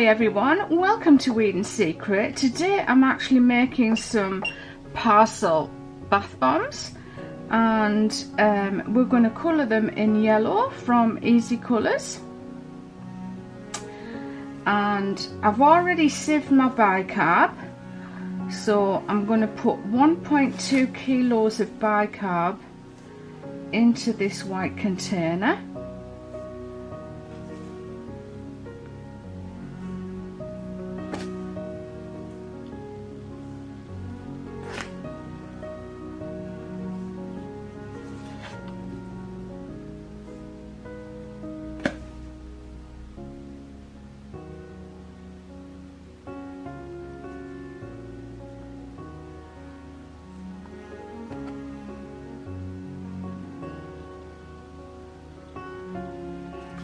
Hi everyone, welcome to Eden's Secret. Today I'm actually making some Parcel bath bombs, and we're going to colour them in yellow from Easy Colours. And I've already sieved my bicarb, so I'm going to put 1.2 kilos of bicarb into this white container.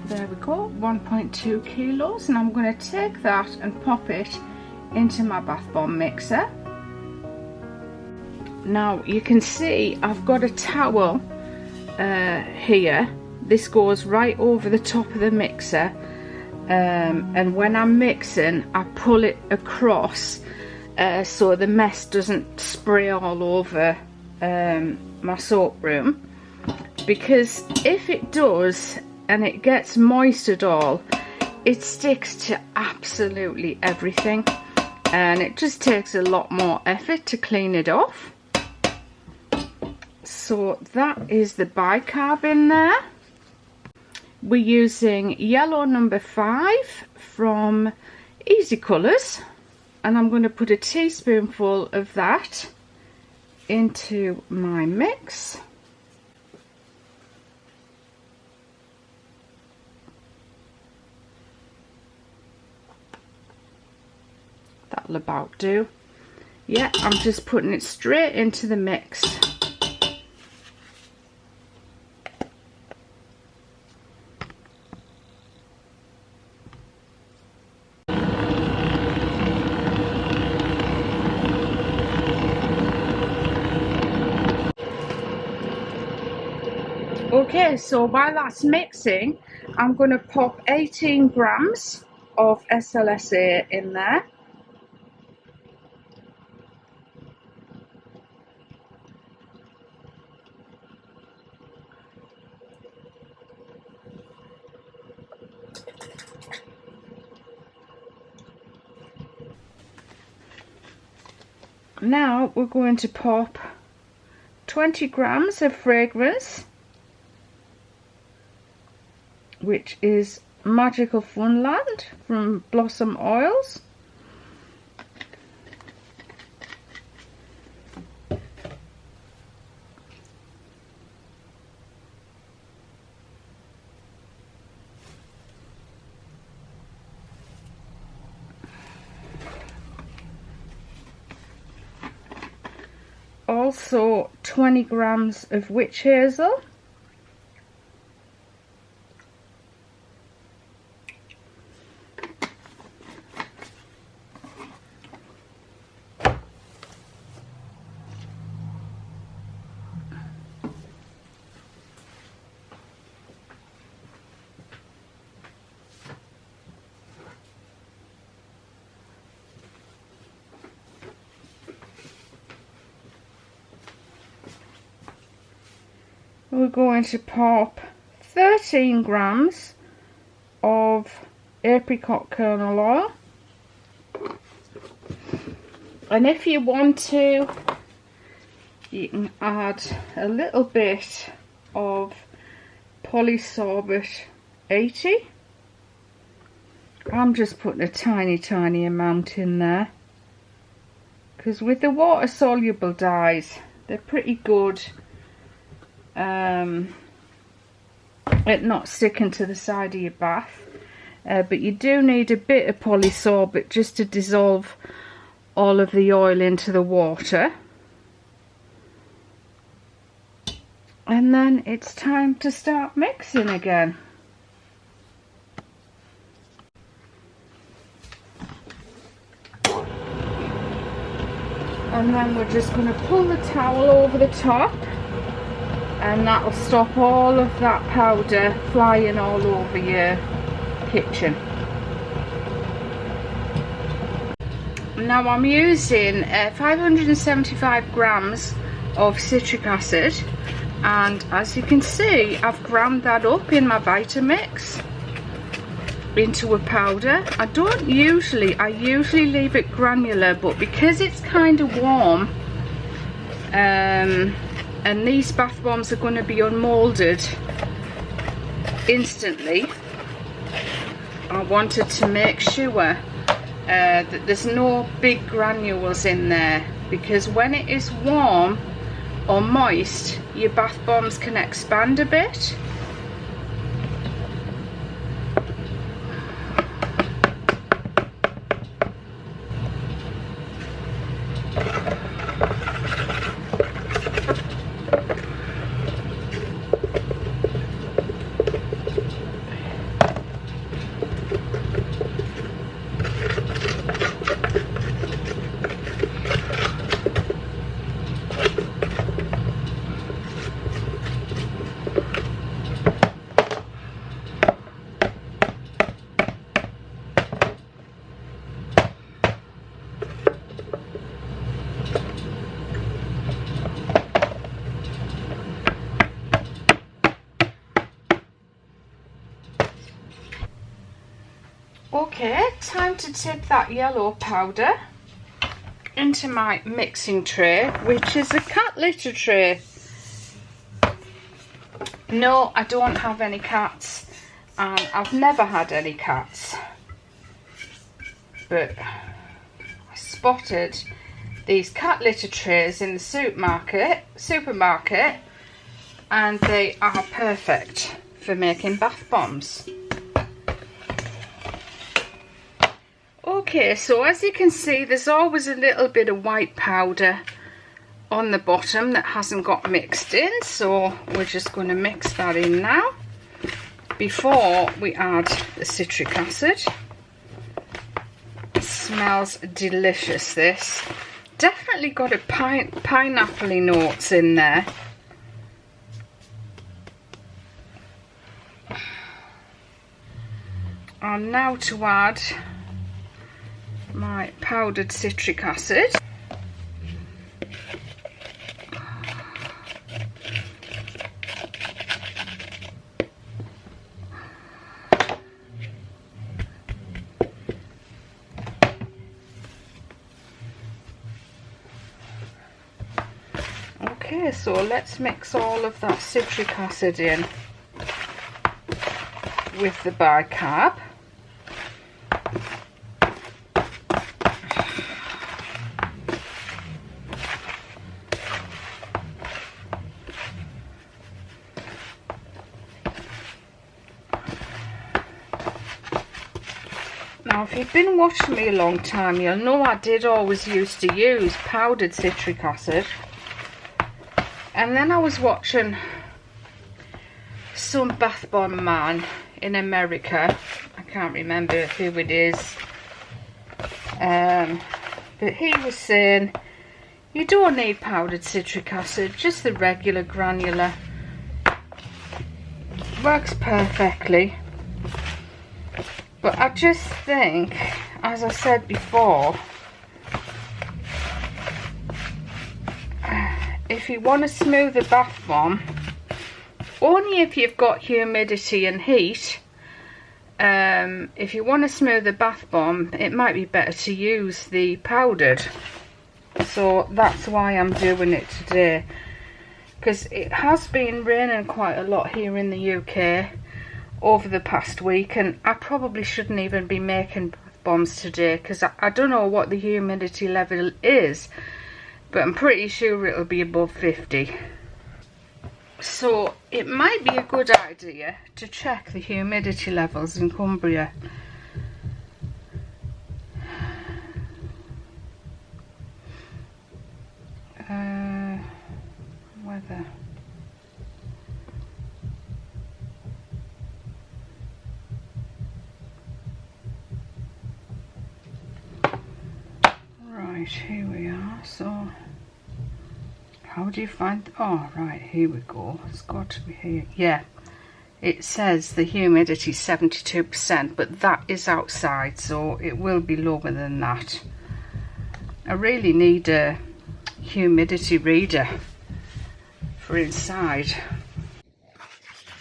There we go, 1.2 kilos, and I'm going to take that and pop it into my bath bomb mixer. Now you can see I've got a towel here. This goes right over the top of the mixer, and when I'm mixing I pull it across so the mess doesn't spray all over my soap room, because if it does and it gets moist at all, it sticks to absolutely everything, and it just takes a lot more effort to clean it off. So that is the bicarb in there. We're using yellow number 5 from Easy Colours, and I'm going to put a teaspoonful of that into my mix. That'll about do. Yeah, I'm just putting it straight into the mix. Okay, so while that's mixing, I'm going to pop 18 grams of SLSA in there. Now we're going to pop 20 grams of fragrance, which is Magical Funland from Blossom Oils. Also 20 grams of Witch Hazel. We're going to pop 13 grams of Apricot Kernel oil, and if you want to, you can add a little bit of Polysorbate 80. I'm just putting a tiny amount in there, because with the water soluble dyes, they're pretty good at not sticking to the side of your bath, but you do need a bit of Polysorbate just to dissolve all of the oil into the water. And then it's time to start mixing again. And then we're just going to pull the towel over the top, and that'll stop all of that powder flying all over your kitchen. Now I'm using 575 grams of citric acid, and as you can see I've ground that up in my Vitamix into a powder. I usually leave it granular, but because it's kind of warm and these bath bombs are going to be unmoulded instantly, I wanted to make sure that there's no big granules in there, because when it is warm or moist your bath bombs can expand a bit. Okay, time to tip that yellow powder into my mixing tray, which is a cat litter tray. No, I don't have any cats, and I've never had any cats, but I spotted these cat litter trays in the supermarket, and they are perfect for making bath bombs. Okay, so as you can see there's always a little bit of white powder on the bottom that hasn't got mixed in, so we're just going to mix that in now before we add the citric acid. It smells delicious, this. Definitely got a pineapple-y notes in there. And now to add my powdered citric acid. Okay, so let's mix all of that citric acid in with the bicarb. Now, if you've been watching me a long time, you'll know I did always used to use powdered citric acid. And then I was watching some bath bomb man in America. I can't remember who it is. But he was saying, you don't need powdered citric acid, just the regular granular. Works perfectly. But I just think, as I said before, if you want to smooth a bath bomb, only if you've got humidity and heat, if you want to smooth a bath bomb, it might be better to use the powdered. So that's why I'm doing it today, because it has been raining quite a lot here in the UK over the past week, and I probably shouldn't even be making bath bombs today, because I don't know what the humidity level is, but I'm pretty sure it'll be above 50. So it might be a good idea to check the humidity levels in Cumbria. Weather. Right, here we are. So how do you find, oh right, here we go, it's got to be here. Yeah, it says the humidity 72%, but that is outside, so it will be lower than that. I really need a humidity reader for inside.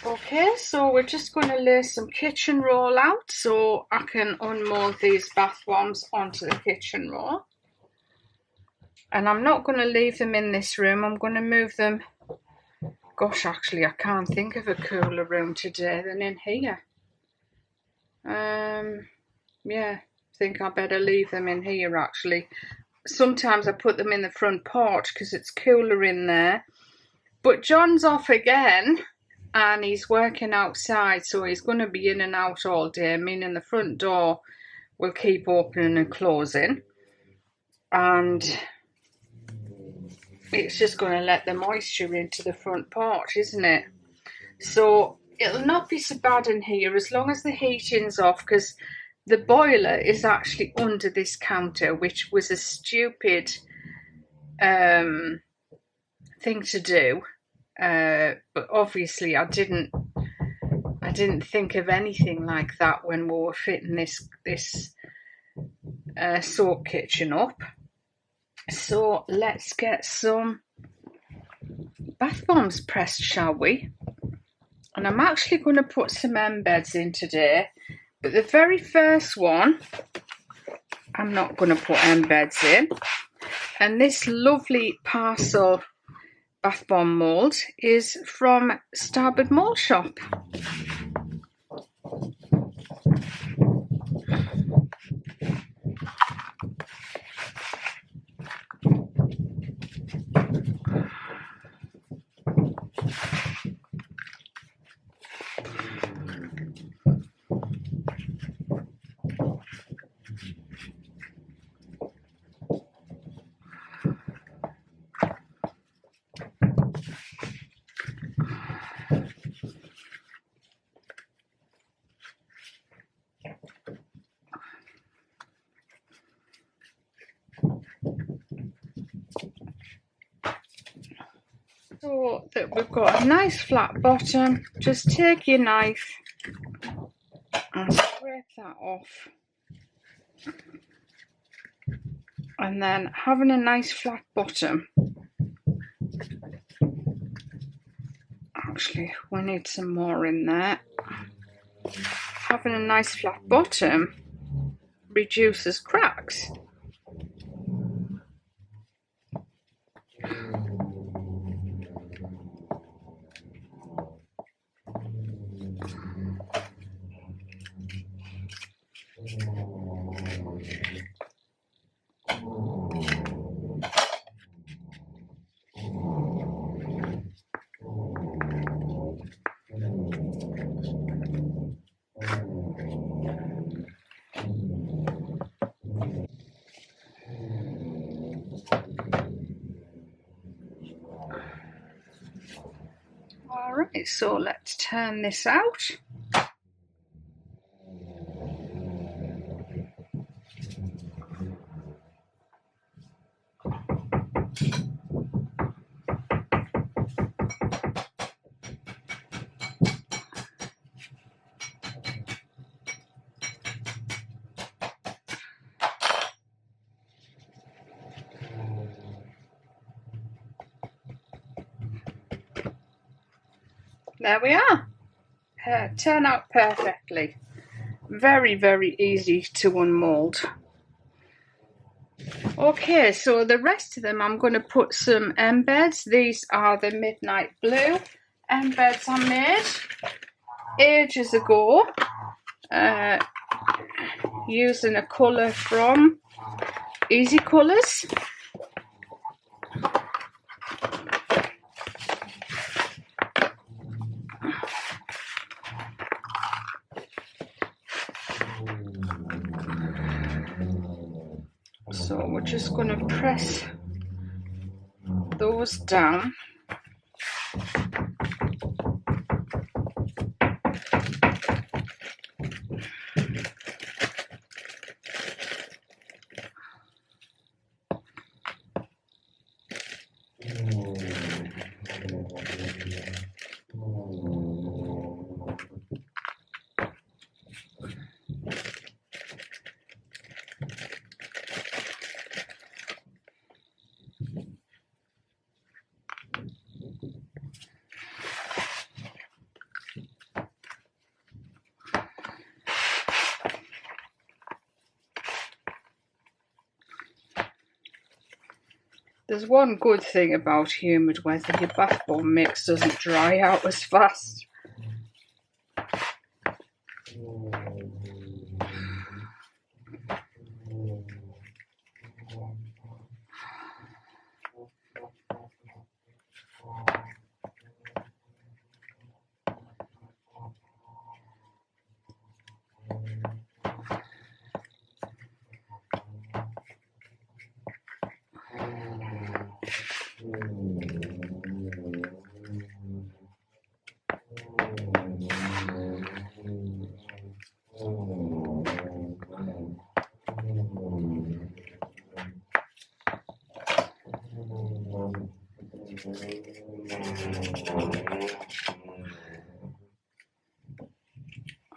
Okay, so we're just going to lay some kitchen roll out so I can unmold these bath bombs onto the kitchen roll. And I'm not going to leave them in this room, I'm going to move them. Gosh, actually I can't think of a cooler room today than in here. Yeah, I think I better leave them in here actually. Sometimes I put them in the front porch because it's cooler in there. But John's off again and he's working outside, so he's going to be in and out all day, meaning the front door will keep opening and closing. And it's just going to let the moisture into the front porch, isn't it? So it'll not be so bad in here as long as the heating's off, because the boiler is actually under this counter, which was a stupid thing to do. But obviously I didn't think of anything like that when we were fitting this soak kitchen up. So let's get some bath bombs pressed, shall we? And I'm actually going to put some embeds in today, but the very first one I'm not going to put embeds in. And this lovely Parcel bath bomb mould is from Starboard Mould Shop. So that we've got a nice flat bottom, just take your knife and scrape that off. And then having a nice flat bottom, actually we need some more in there. Having a nice flat bottom reduces cracks. Alright, so let's turn this out. There we are. Turn out perfectly. Very, very easy to unmould. Okay, so the rest of them I'm going to put some embeds. These are the Midnight Blue embeds I made ages ago, using a colour from Easy Colours. So we're just going to press those down. There's one good thing about humid weather, your bath bomb mix doesn't dry out as fast.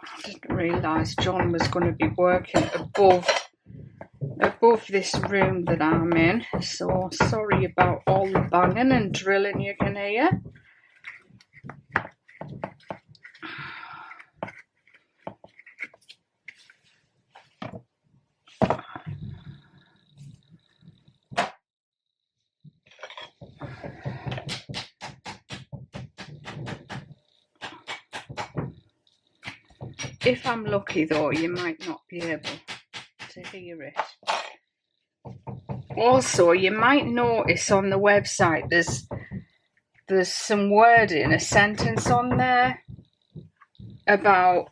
I didn't realise John was going to be working above this room that I'm in, so sorry about all the banging and drilling you can hear. If I'm lucky though, you might not be able to hear it. Also, you might notice on the website there's some wording, a sentence on there about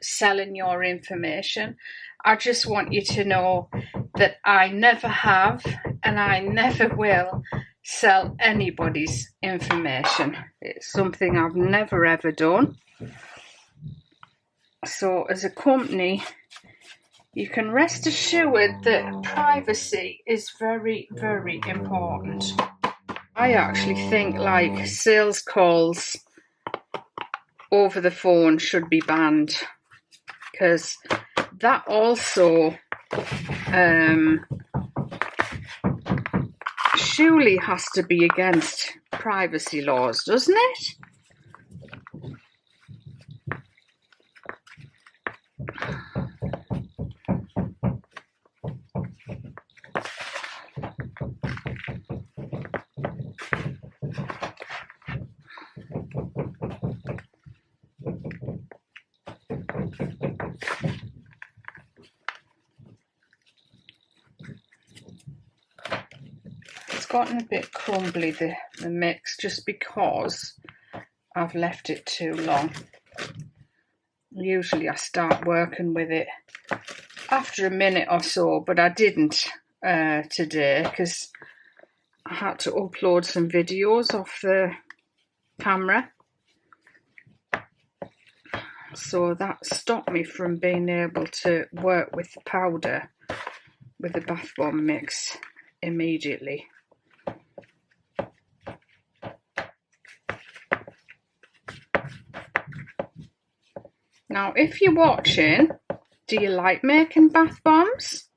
selling your information. I just want you to know that I never have and I never will sell anybody's information. It's something I've never ever done. So as a company, you can rest assured that privacy is very, very important. I actually think like sales calls over the phone should be banned, because that also surely has to be against privacy laws, doesn't it? It's gotten a bit crumbly, the mix, just because I've left it too long. Usually I start working with it after a minute or so, but I didn't today because I had to upload some videos off the camera. So that stopped me from being able to work with the powder, with the bath bomb mix immediately. Now, if you're watching, do you like making bath bombs?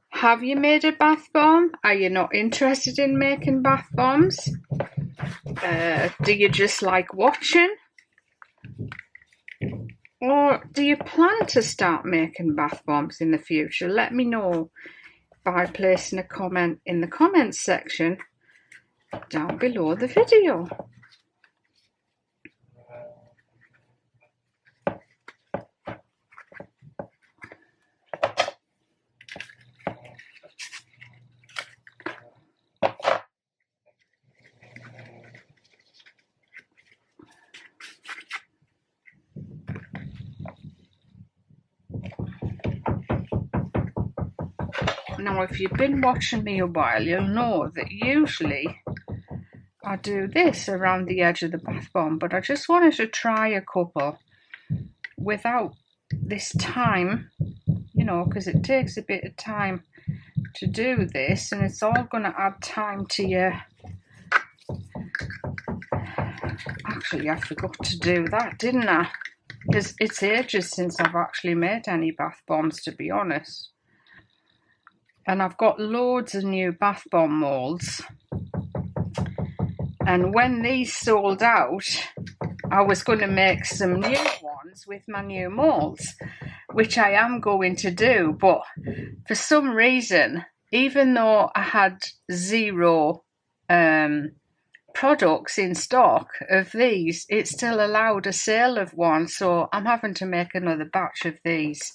Have you made a bath bomb? Are you not interested in making bath bombs? Do you just like watching? Or do you plan to start making bath bombs in the future? Let me know by placing a comment in the comments section down below the video. Now, if you've been watching me a while, you'll know that usually I do this around the edge of the bath bomb, but I just wanted to try a couple without this time, you know, because it takes a bit of time to do this, and it's all going to add time to your... Actually, I forgot to do that, didn't I? Because it's ages since I've actually made any bath bombs, to be honest. And I've got loads of new bath bomb moulds. And when these sold out, I was going to make some new ones with my new moulds, which I am going to do. But for some reason, even though I had zero products in stock of these, it still allowed a sale of one, so I'm having to make another batch of these.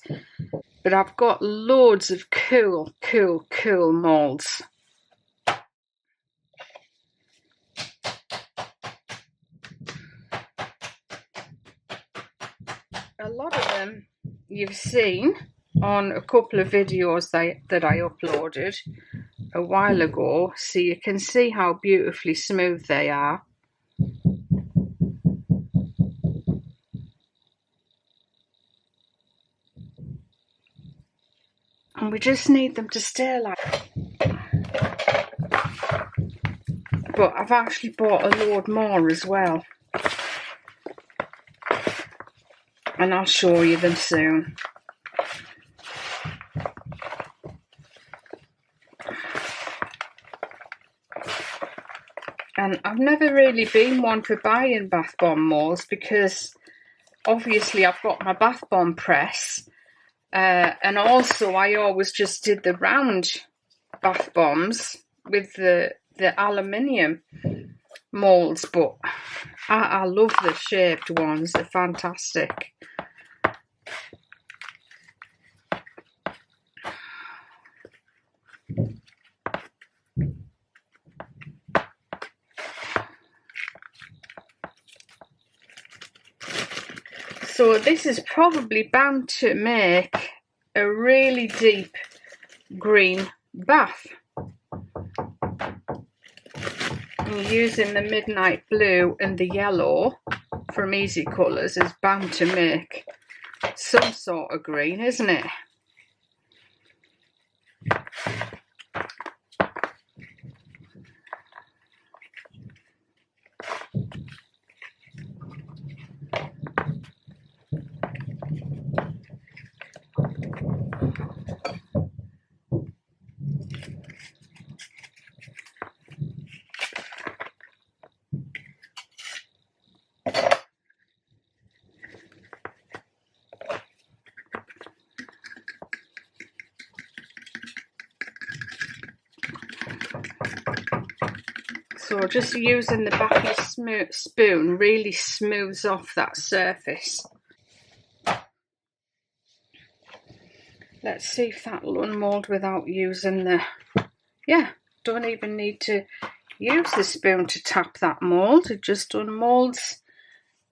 But I've got loads of cool moulds. A lot of them you've seen on a couple of videos that I uploaded a while ago, so you can see how beautifully smooth they are. And we just need them to stay like that. But I've actually bought a load more as well, and I'll show you them soon. And I've never really been one for buying bath bomb moulds, because obviously I've got my bath bomb press, and also I always just did the round bath bombs with the aluminium moulds, but I love the shaped ones, they're fantastic. So this is probably bound to make a really deep green bath. And using the midnight blue and the yellow from Easy Colours is bound to make some sort of green, isn't it? So just using the back of the spoon really smooths off that surface. Let's see if that'll unmould without using the... Yeah, don't even need to use the spoon to tap that mould, it just unmoulds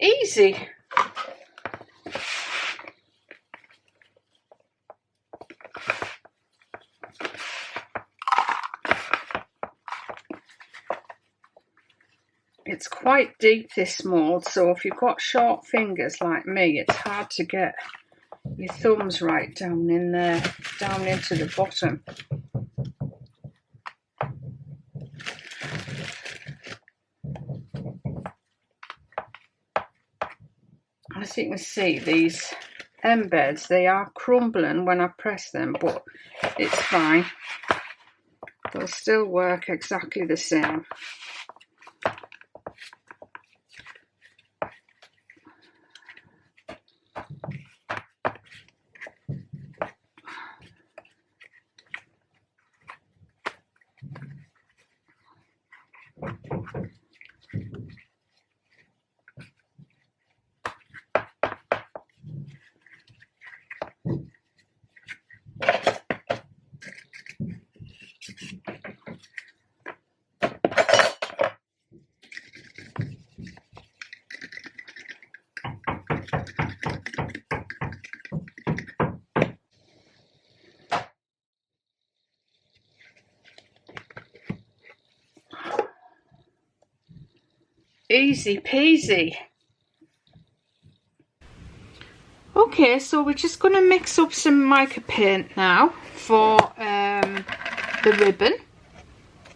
easy. It's quite deep, this mould, so if you've got short fingers like me, it's hard to get your thumbs right down in there, down into the bottom. As you can see, these embeds, they are crumbling when I press them, but it's fine. They'll still work exactly the same. Easy peasy. Okay, so we're just going to mix up some mica paint now for the ribbon,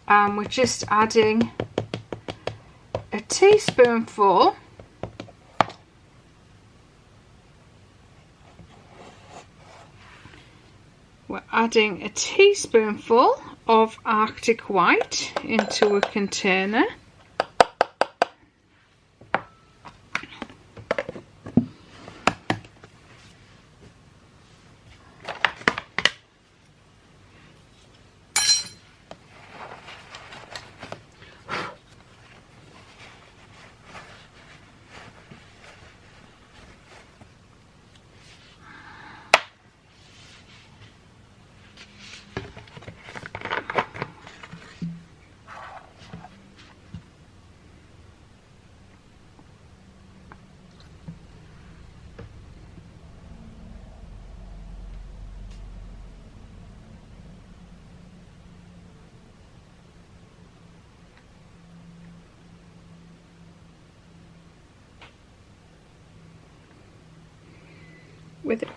and we're just adding a teaspoonful of Arctic White into a container. with it.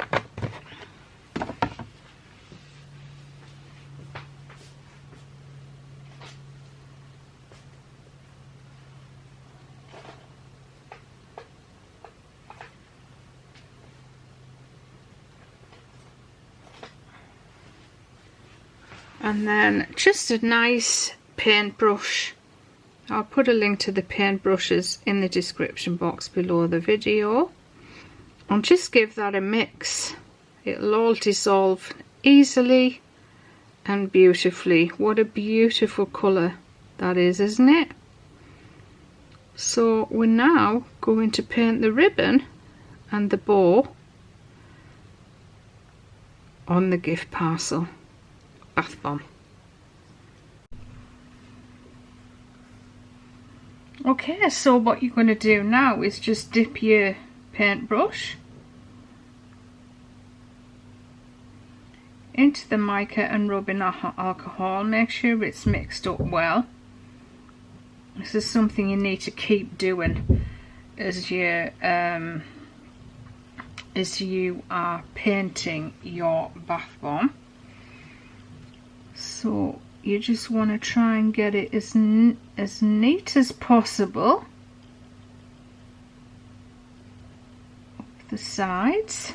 And then just a nice paintbrush. I'll put a link to the paintbrushes in the description box below the video. And just give that a mix. It'll all dissolve easily and beautifully. What a beautiful colour that is, isn't it? So we're now going to paint the ribbon and the bow on the gift parcel bath bomb. Okay, so what you're going to do now is just dip your paintbrush into the mica and rub in alcohol. Make sure it's mixed up well. This is something you need to keep doing as you are painting your bath bomb. So you just want to try and get it as neat as possible up the sides.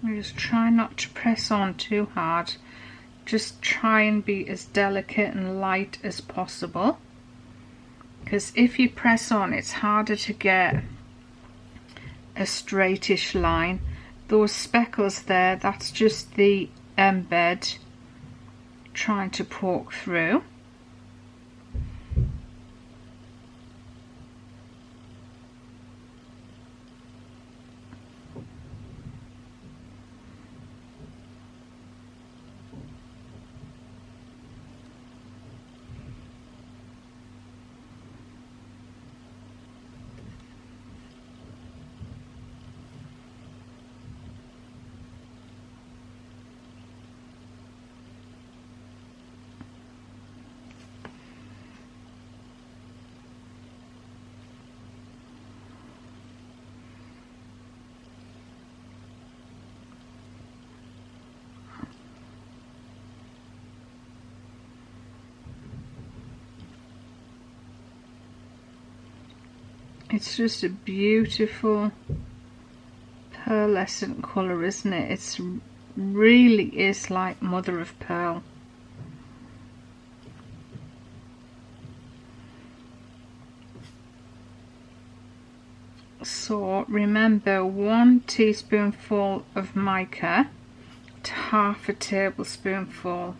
Just try not to press on too hard. Just try and be as delicate and light as possible, because if you press on, it's harder to get a straightish line. Those speckles there, that's just the embed trying to poke through. It's just a beautiful pearlescent colour, isn't it? It's really is like mother of pearl. So remember, 1 teaspoonful of mica to half a tablespoonful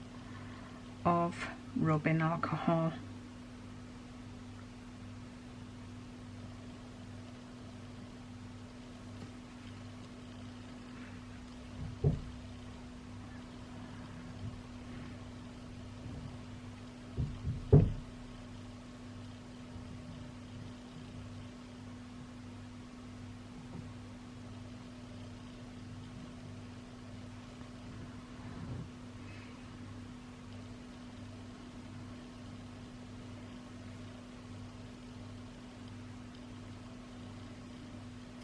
of rubbing alcohol.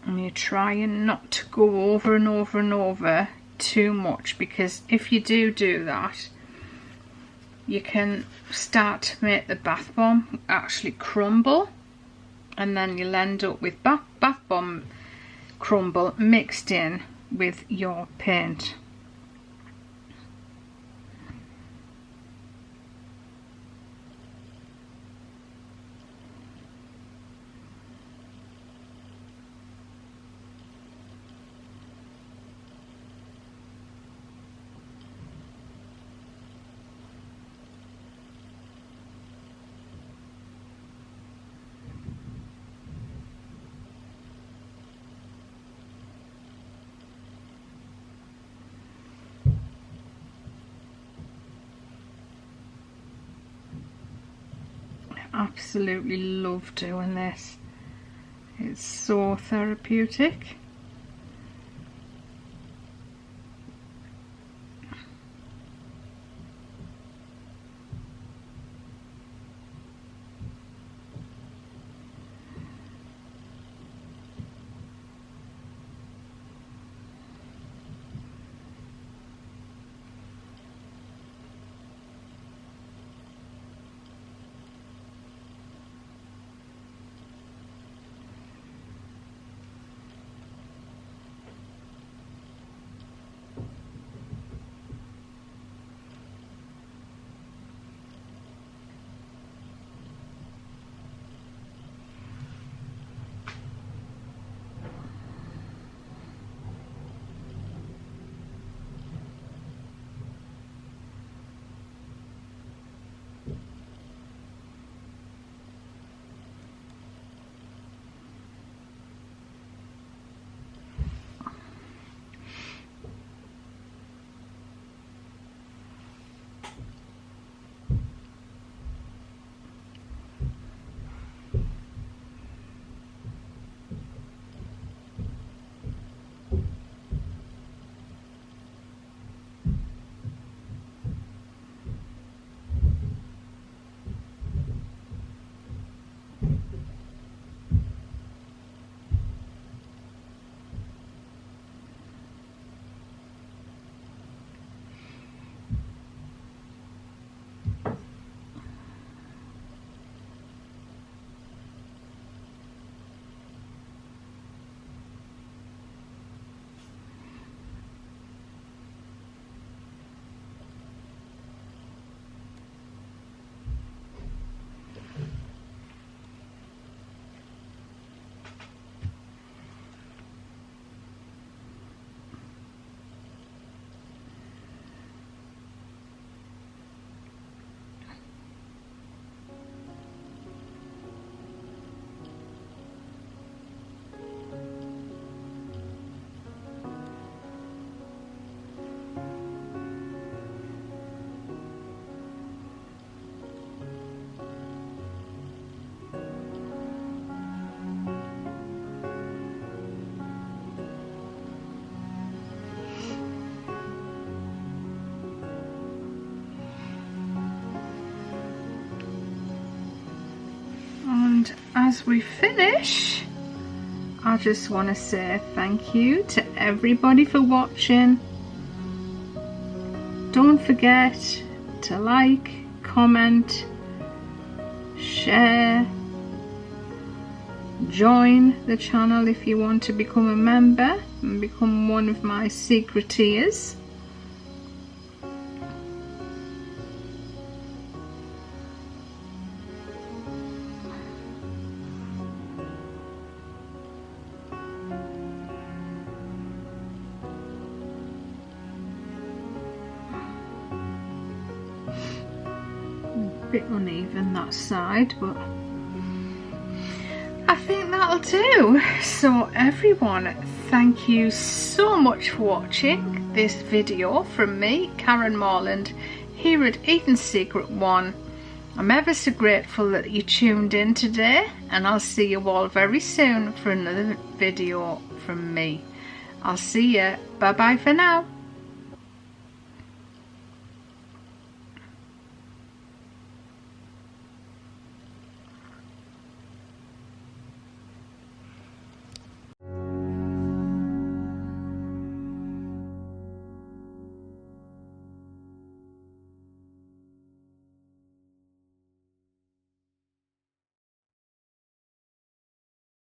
And you're trying not to go over and over and over too much, because if you do that, you can start to make the bath bomb actually crumble, and then you'll end up with bath bomb crumble mixed in with your paint. absolutely love doing this. It's so therapeutic. And as we finish, I just want to say thank you to everybody for watching. Don't forget to like, comment, share, join the channel if you want to become a member and become one of my secreteers. Bit uneven that side, but I think that'll do. So everyone, thank you so much for watching this video from me, Karen Morland, here at Eaton's Secret 1. I'm ever so grateful that you tuned in today, and I'll see you all very soon for another video from me. I'll see you. Bye bye for now.